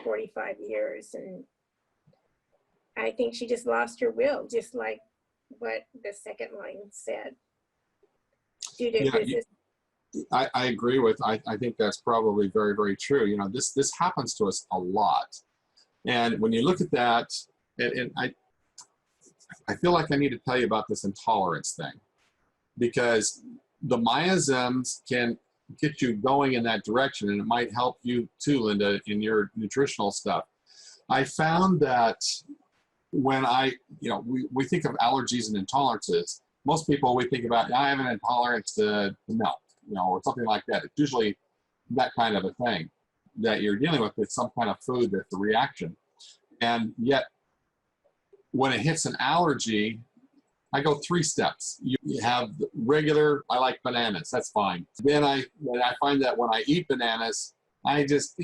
45 years. And I think she just lost her will, just like what the second line said. Due to resistance. I agree with, I think that's probably very, very true. You know, this happens to us a lot. And when you look at that, and I feel like I need to tell you about this intolerance thing, because the miasms can get you going in that direction, and it might help you too, Linda, in your nutritional stuff. I found that when we think of allergies and intolerances, most people, we think about, I have an intolerance to milk, or something like that. It's usually that kind of a thing that you're dealing with. It's some kind of food that's a reaction. And yet, when it hits an allergy, I go 3 steps. You have the regular, I like bananas, that's fine. Then I find that when I eat bananas, I just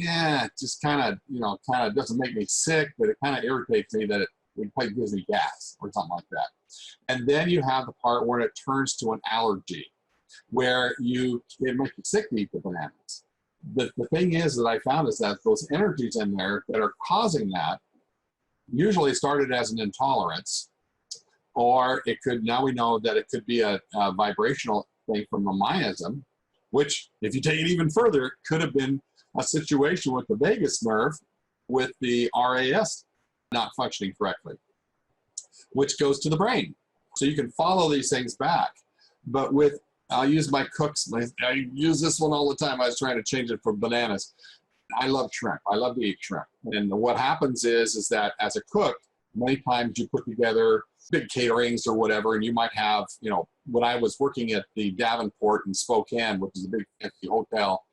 kind of doesn't make me sick, but it kind of irritates me that it gives me gas or something like that. And then you have the part where it turns to an allergy, where it makes you sick to eat the bananas. The thing is that I found is that those energies in there that are causing that usually started as an intolerance, or it could, now we know that it could be a vibrational thing from a miasm, which, if you take it even further, could have been a situation with the vagus nerve with the RAS not functioning correctly, which goes to the brain. So you can follow these things back. But I'll use my cooks. I use this one all the time. I was trying to change it for bananas. I love shrimp. I love to eat shrimp. And what happens is that as a cook, many times you put together big caterings or whatever, and you might have, when I was working at the Davenport in Spokane, which is a big fancy hotel,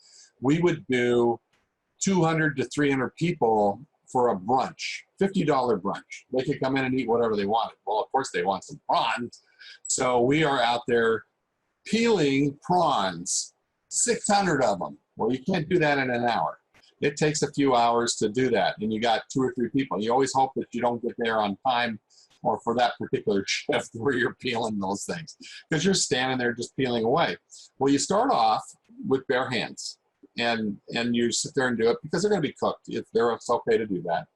we would do 200 to 300 people for a brunch, $50 brunch. They could come in and eat whatever they wanted. Well, of course, they want some prawns. So we are out there peeling prawns, 600 of them. Well, you can't do that in an hour. It takes a few hours to do that, and you got 2 or 3 people. You always hope that you don't get there on time or for that particular shift where you're peeling those things, because you're standing there just peeling away. Well, you start off with bare hands, and you sit there and do it because they're going to be cooked. It's okay to do that.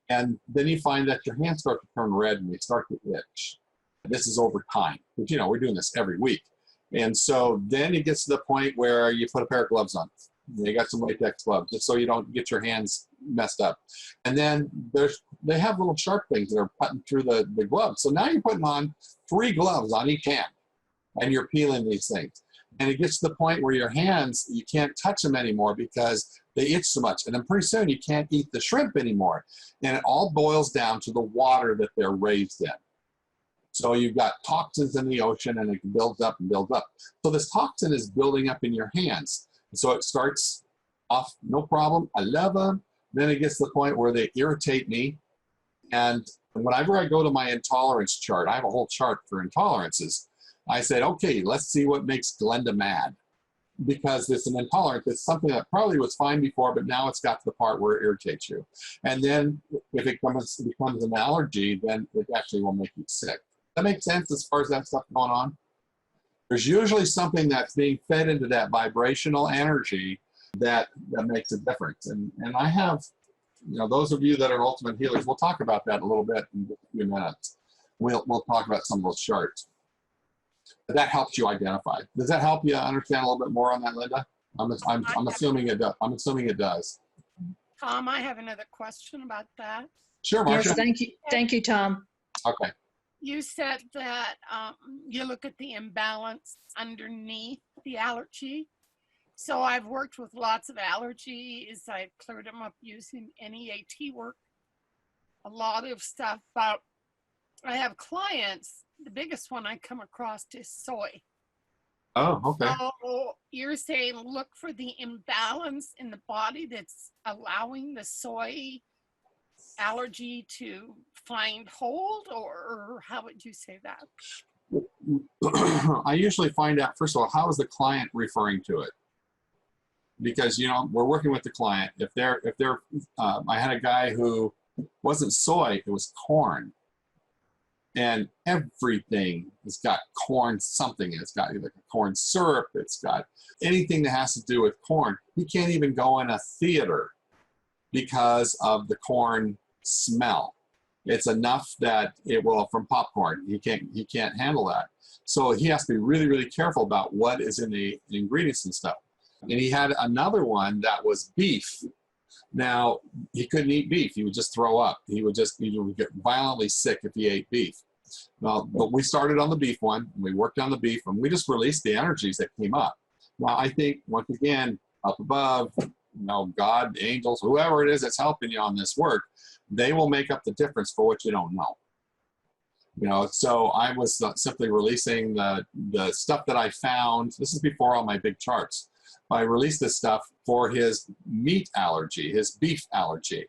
And then you find that your hands start to turn red and they start to itch. This is over time, because we're doing this every week. And so then it gets to the point where you put a pair of gloves on. You got some latex gloves just so you don't get your hands messed up. And then they have little sharp things that are cutting through the gloves. So now you're putting on 3 gloves on each hand, and you're peeling these things. And it gets to the point where your hands, you can't touch them anymore because they itch so much. And then pretty soon you can't eat the shrimp anymore. And it all boils down to the water that they're raised in. So you've got toxins in the ocean, and it builds up and builds up. So this toxin is building up in your hands. So it starts off, no problem, I love them. Then it gets to the point where they irritate me. And whenever I go to my intolerance chart, I have a whole chart for intolerances. I said, okay, let's see what makes Glenda mad. Because it's an intolerance. It's something that probably was fine before, but now it's got to the part where it irritates you. And then if it becomes an allergy, then it actually will make you sick. That makes sense as far as that stuff going on? There's usually something that's being fed into that vibrational energy that makes a difference. And I have, those of you that are ultimate healers, we'll talk about that a little bit in just a few minutes. We'll talk about some of those charts. That helps you identify. Does that help you understand a little bit more on that, Linda? I'm assuming it does. I'm assuming it does. Tom, I have another question about that. Sure, Marcia. Yes, thank you. Thank you, Tom. Okay. You said that you look at the imbalance underneath the allergy. So I've worked with lots of allergies. I've cleared them up using NEAT work, a lot of stuff. But I have clients, the biggest one I come across is soy. Oh, okay. So you're saying look for the imbalance in the body that's allowing the soy allergy to find hold, or how would you say that? I usually find out, first of all, how is the client referring to it? Because, we're working with the client. If they're I had a guy who wasn't soy, it was corn. And everything has got corn something. It's got either corn syrup, it's got anything that has to do with corn. He can't even go in a theater because of the corn smell. It's enough that it will, from popcorn, he can't handle that. So he has to be really, really careful about what is in the ingredients and stuff. And he had another one that was beef. Now, he couldn't eat beef. He would just throw up. He would get violently sick if he ate beef. Well, but we started on the beef one, and we worked on the beef, and we just released the energies that came up. Now, I think, once again, up above, God, the angels, whoever it is that's helping you on this work, they will make up the difference for what you don't know. So I was simply releasing the stuff that I found. This is before all my big charts. I released this stuff for his meat allergy, his beef allergy.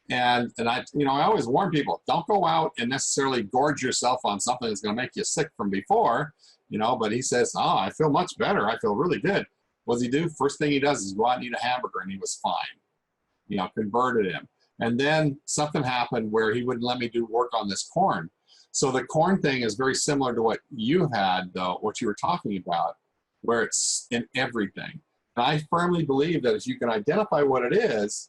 And I always warn people, don't go out and necessarily gorge yourself on something that's going to make you sick from before, but he says, I feel much better. I feel really good. What does he do? First thing he does is go out and eat a hamburger, and he was fine. Converted him. And then something happened where he wouldn't let me do work on this corn. So the corn thing is very similar to what you had, though, what you were talking about, where it's in everything. And I firmly believe that if you can identify what it is,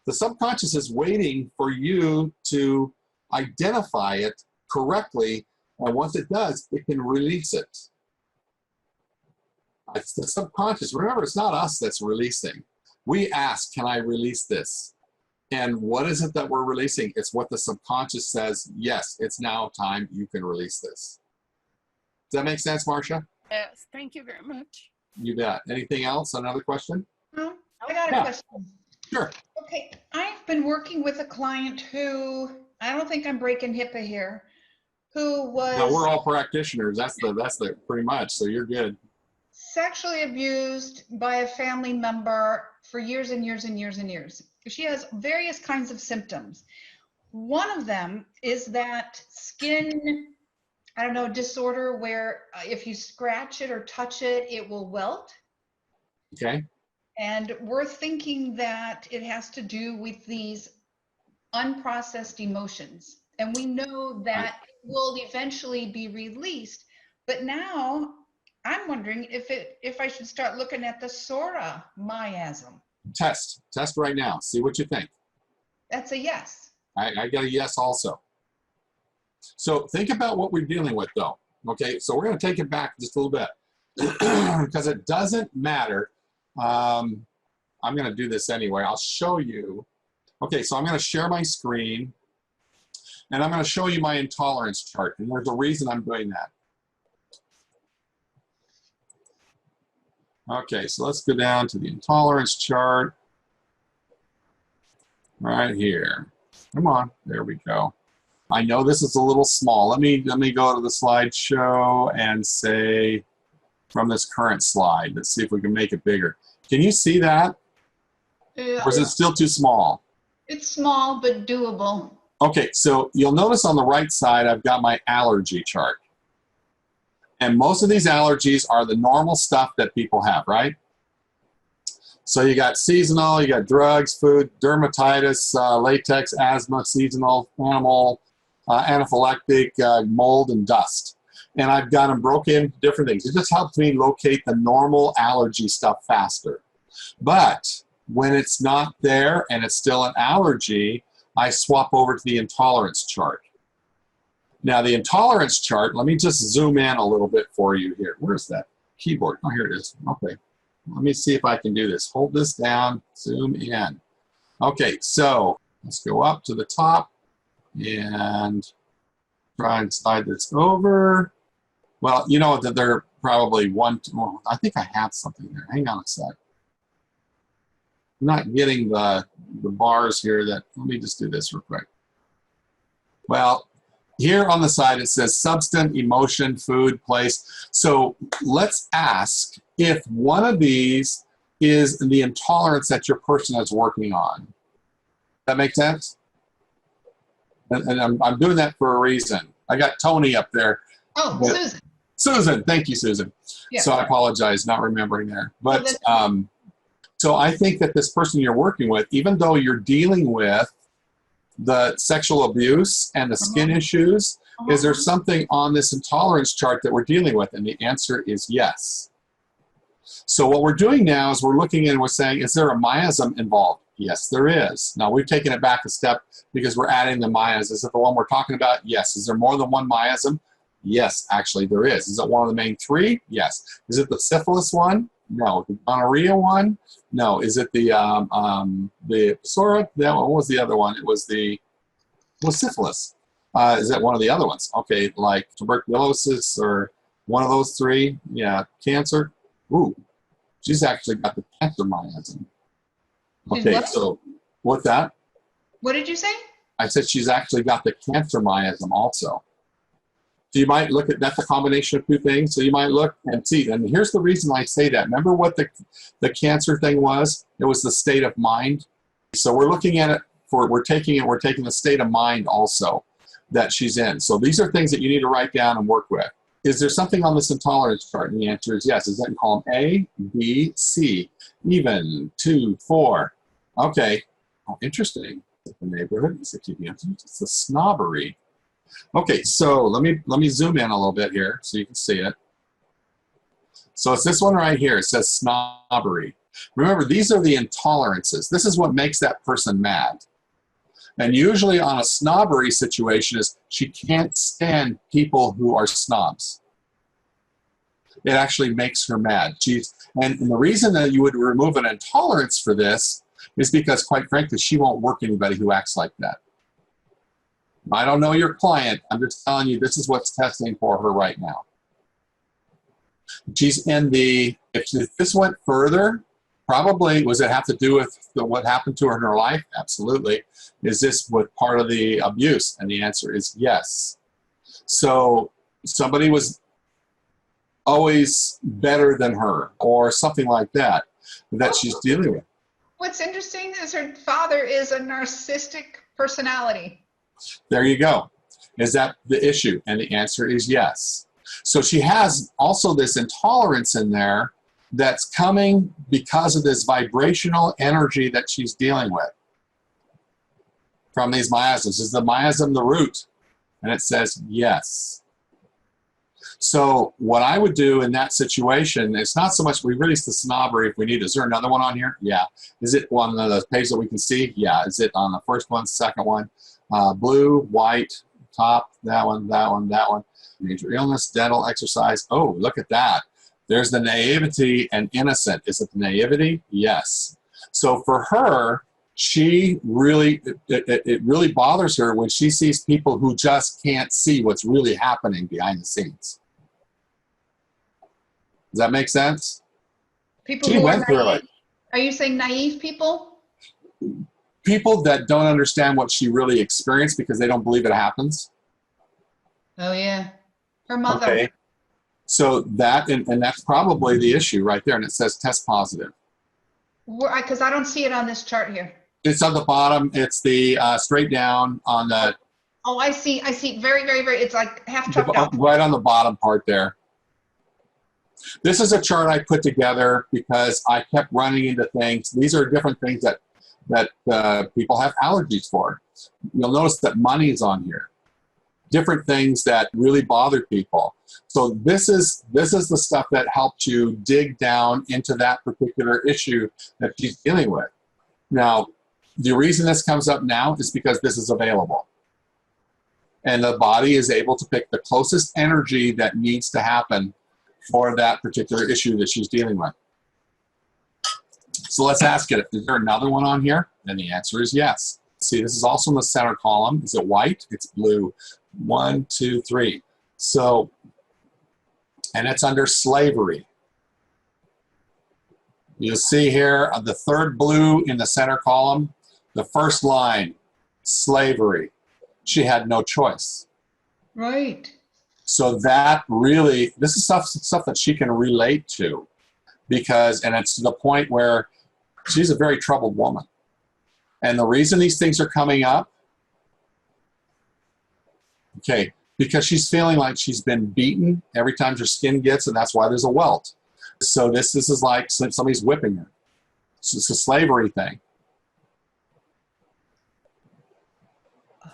the subconscious is waiting for you to identify it correctly. And once it does, it can release it. It's the subconscious. Remember, it's not us that's releasing. We ask, can I release this? And what is it that we're releasing? It's what the subconscious says, yes, it's now time, you can release this. Does that make sense, Marcia? Yes, thank you very much. You bet. Anything else? Another question? No, I got a question. Sure. Okay, I've been working with a client who, I don't think I'm breaking HIPAA here, who was No, we're all practitioners. That's the pretty much, so you're good. Sexually abused by a family member for years and years and years and years. She has various kinds of symptoms. One of them is that skin, disorder where if you scratch it or touch it, it will welt. Okay. And we're thinking that it has to do with these unprocessed emotions. And we know that it will eventually be released. But now I'm wondering if I should start looking at the Psora miasm. Test right now. See what you think. That's a yes. I got a yes also. So think about what we're dealing with, though. Okay, so we're going to take it back just a little bit because it doesn't matter. I'm going to do this anyway. I'll show you. Okay, so I'm going to share my screen, and I'm going to show you my intolerance chart, and there's a reason I'm doing that. Okay, so let's go down to the intolerance chart right here. Come on, there we go. I know this is a little small. Let me go to the slideshow and say from this current slide, let's see if we can make it bigger. Can you see that? Or is it still too small? It's small, but doable. Okay, so you'll notice on the right side, I've got my allergy chart. And most of these allergies are the normal stuff that people have, right? So you got seasonal, you got drugs, food, dermatitis, latex, asthma, seasonal, animal, anaphylactic, mold, and dust. And I've got them broken into different things. It just helps me locate the normal allergy stuff faster. But when it's not there and it's still an allergy, I swap over to the intolerance chart. Now the intolerance chart, let me just zoom in a little bit for you here. Where's that keyboard? Oh, here it is. Okay. Let me see if I can do this. Hold this down, zoom in. Okay, so let's go up to the top and try and slide this over. Well, you know that there are probably well, I think I have something there. Hang on a sec. I'm not getting the bars here let me just do this real quick. Well, here on the side, it says substance, emotion, food, place. So let's ask if one of these is the intolerance that your person is working on. That make sense? And I'm doing that for a reason. I got Tony up there. Oh, Susan. Susan, thank you, Susan. Yeah. So I apologize not remembering there. But so I think that this person you're working with, even though you're dealing with the sexual abuse and the skin issues, is there something on this intolerance chart that we're dealing with? And the answer is yes. So what we're doing now is we're looking and we're saying, is there a miasm involved? Yes, there is. Now, we've taken it back a step because we're adding the miasms. Is it the one we're talking about? Yes. Is there more than one miasm? Yes, actually there is. Is it one of the main three? Yes. Is it the syphilis one? No. The gonorrhea one? No. Is it the Psora? No. What was the other one? It was syphilis. Is that one of the other ones? Okay, like tuberculosis or one of those three? Yeah. Cancer? Ooh, she's actually got the Cancer Miasm. Okay, what? so what's that? What did you say? I said she's actually got the Cancer Miasm also. So you might look at, that's a combination of two things. So you might look and see, and here's the reason I say that. Remember what the cancer thing was? It was the state of mind. So we're looking at it we're taking the state of mind also that she's in. So these are things that you need to write down and work with. Is there something on this intolerance chart? And the answer is yes. Is that in column A, B, C, even, 2, 4? Okay, oh, interesting. The neighborhood is it's the snobbery. Okay, so let me zoom in a little bit here so you can see it. So it's this one right here. It says snobbery. Remember, these are the intolerances. This is what makes that person mad. And usually on a snobbery situation is she can't stand people who are snobs. It actually makes her mad. And the reason that you would remove an intolerance for this is because, quite frankly, she won't work anybody who acts like that. I don't know your client. I'm just telling you this is what's testing for her right now. She's in if this went further, probably, does it have to do with what happened to her in her life? Absolutely. Is this what part of the abuse? And the answer is yes. So somebody was always better than her or something like that she's dealing with. What's interesting is her father is a narcissistic personality. There you go. Is that the issue? And the answer is yes. So she has also this intolerance in there that's coming because of this vibrational energy that she's dealing with from these miasms. Is the miasm the root? And it says yes. So what I would do in that situation, it's not so much we release the snobbery if we need. Is there another one on here? Yeah. Is it one of the pages that we can see? Yeah. Is it on the first one, second one? Blue, white, top, that one, that one, that one. Major illness, dental, exercise. Oh, look at that. There's the naivety and innocent. Is it the naivety? Yes. So for her, she really, it really bothers her when she sees people who just can't see what's really happening behind the scenes. Does that make sense? People she who went are through naive. it. Are you saying naive people? People that don't understand what she really experienced because they don't believe it happens. Oh, yeah. Her mother. Okay. So that, and that's probably the issue right there. And it says test positive. Because I don't see it on this chart here. It's on the bottom. It's the straight down on the. Oh, I see. I see. Very, very, very. It's like half trucked up. Right on the bottom part there. This is a chart I put together because I kept running into things. These are different things that people have allergies for. You'll notice that money is on here. Different things that really bother people. So this is the stuff that helped you dig down into that particular issue that she's dealing with. Now, the reason this comes up now is because this is available. And the body is able to pick the closest energy that needs to happen for that particular issue that she's dealing with. So let's ask it, is there another one on here? And the answer is yes. See, this is also in the center column. Is it white? It's blue. 1, 2, 3. So, and it's under slavery. You'll see here the third blue in the center column, the first line, slavery. She had no choice. Right. So that really, this is stuff that she can relate to because, and it's to the point where she's a very troubled woman. And the reason these things are coming up, okay, because she's feeling like she's been beaten every time her skin gets, and that's why there's a welt. So this is like somebody's whipping her. It's a slavery thing.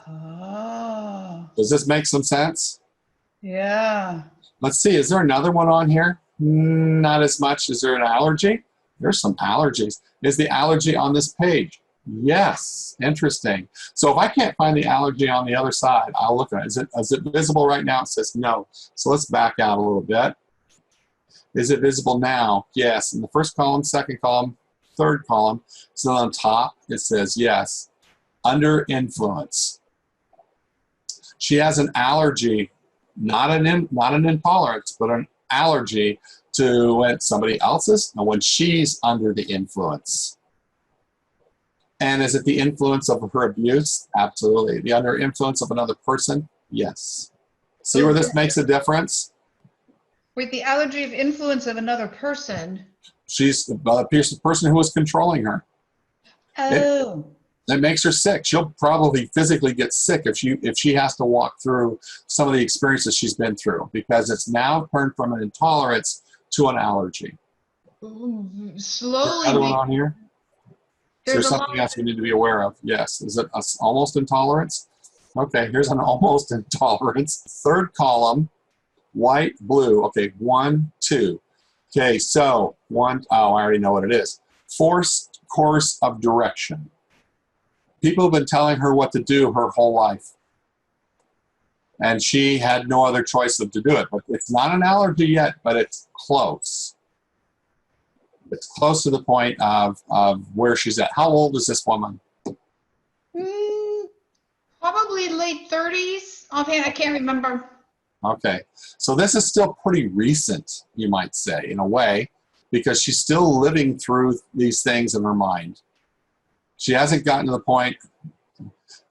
Oh. Does this make some sense? Yeah. Let's see, is there another one on here? Not as much. Is there an allergy? There's some allergies. Is the allergy on this page? Yes, interesting. So if I can't find the allergy on the other side, I'll look at it. Is it visible right now? It says no. So let's back out a little bit. Is it visible now? Yes. In the first column, second column, third column. So on top, it says yes. Under influence. She has an allergy, not an intolerance, but an allergy to when somebody else's and when she's under the influence. And is it the influence of her abuse? Absolutely. The under influence of another person? Yes. See where this makes a difference? With the allergy of influence of another person. She's the person who was controlling her. Oh. It makes her sick. She'll probably physically get sick if she has to walk through some of the experiences she's been through, because it's now turned from an intolerance to an allergy. Slowly. Another one on here? Is there There's something else we need to be aware of? Yes. Is it almost intolerance? Okay, here's an almost intolerance. Third column, white, blue. Okay, 1, 2. Okay, so I already know what it is. Forced course of direction. People have been telling her what to do her whole life. And she had no other choice but to do it. But it's not an allergy yet, but it's close. It's close to the point of where she's at. How old is this woman? Probably late 30s. Offhand, I can't remember. Okay. So this is still pretty recent, you might say, in a way, because she's still living through these things in her mind. She hasn't gotten to the point.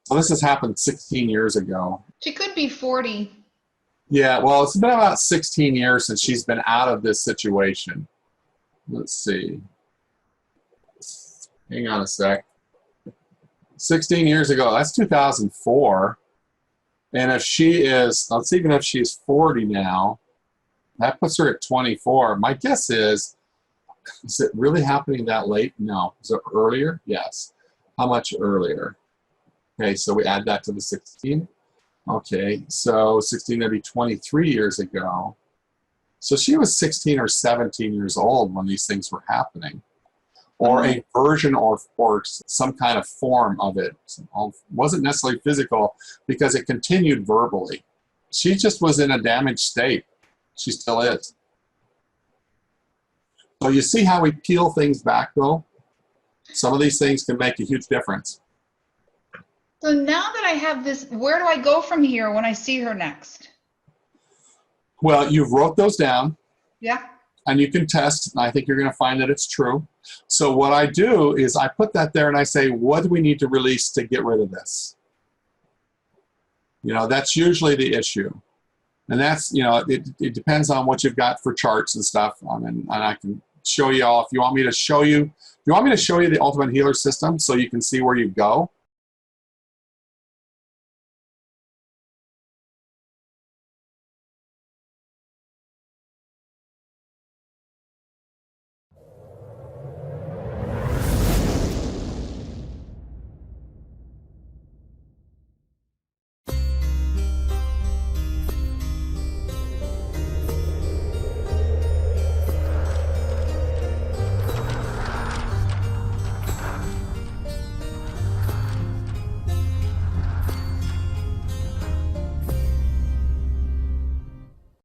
So this has happened 16 years ago. She could be 40. Yeah, well, it's been about 16 years since she's been out of this situation. Let's see. Hang on a sec. 16 years ago, that's 2004. And if she is, even if she's 40 now, that puts her at 24. My guess is it really happening that late? No. Is it earlier? Yes. How much earlier? Okay, so we add that to the 16. Okay, so 16 would be 23 years ago. So she was 16 or 17 years old when these things were happening. Or a version or some kind of form of it. It wasn't necessarily physical because it continued verbally. She just was in a damaged state. She still is. So you see how we peel things back, though? Some of these things can make a huge difference. So now that I have this, where do I go from here when I see her next? Well, you've wrote those down. Yeah. And you can test, and I think you're going to find that it's true. So what I do is I put that there and I say, what do we need to release to get rid of this? You know, that's usually the issue. And that's, you know, it depends on what you've got for charts and stuff. And I can show you all, if you want me to show you the Ultimate Healer System so you can see where you go.